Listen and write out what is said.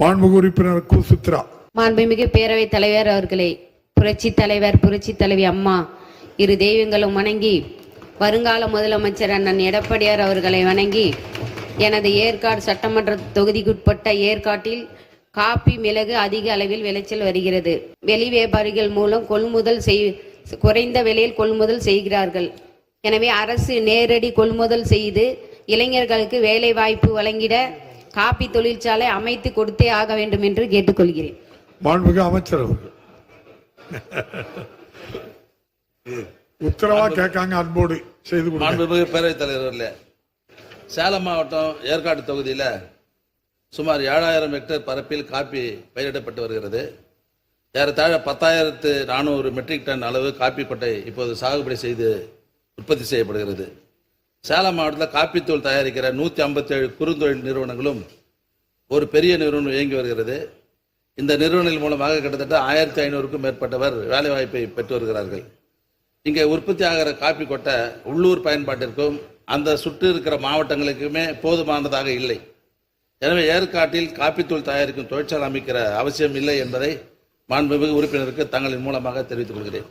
மாண்புமிகு உறுப்பினர் கு. சித்ரா. மாண்புமிகு பேரவைத் தலைவர் அவர்களே, புரட்சி தலைவர் புரட்சி தலைவி அம்மா இரு தெய்வங்களும் வணங்கி, வருங்கால முதலமைச்சர் அண்ணன் எடப்பாடியார் அவர்களை வணங்கி, எனது ஏற்காடு சட்டமன்ற தொகுதிக்குட்பட்ட ஏற்காட்டில் காப்பி மிளகு அதிக அளவில் விளைச்சல் வருகிறது. வெளி வியாபாரிகள் மூலம் குறைந்த விலையில் கொள்முதல் செய்கிறார்கள். எனவே அரசு நேரடி கொள்முதல் செய்து இளைஞர்களுக்கு வேலை வாய்ப்பு வழங்கிட காப்பி தொழிற்சாலை அமைத்து கொடுத்தே ஆக வேண்டும் என்று கேட்டுக்கொள்கிறேன். மாண்புமிகு அமைச்சர் அவர்கள் உத்தரவா கேட்காங்க, அன்போடு செய்து கொடுங்க. மாண்புமிகு பேரவைத் தலைவர், சேலம் மாவட்டம் ஏற்காடு தொகுதியில் சுமார் 7000 ஹெக்டேர் பரப்பில் காப்பி பயிரிடப்பட்டு வருகிறது. ஏறத்தாழ 10,400 மெட்ரிக் டன் அளவு காப்பி கொட்டை இப்போது சாகுபடி செய்து உற்பத்தி செய்யப்படுகிறது. சேலம் மாவட்டத்தில் காப்பித்தூள் தயாரிக்கிற 157 குறுந்தொழில் நிறுவனங்களும் ஒரு பெரிய நிறுவனம் இயங்கி வருகிறது. இந்த நிறுவனங்கள் மூலமாக கிட்டத்தட்ட 1500க்கும் மேற்பட்டவர் வேலைவாய்ப்பை பெற்று வருகிறார்கள். இங்கே உற்பத்தி ஆகிற காப்பி கொட்டை உள்ளூர் பயன்பாட்டிற்கும் அந்த சுற்று இருக்கிற மாவட்டங்களுக்குமே போதுமானதாக இல்லை. எனவே ஏற்காட்டில் காப்பித்தூள் தயாரிக்கும் தொழிற்சாலை அமைக்கிற அவசியம் இல்லை என்பதை மாண்புமிகு உறுப்பினருக்கு தங்களின் மூலமாக தெரிவித்துக் கொள்கிறேன்.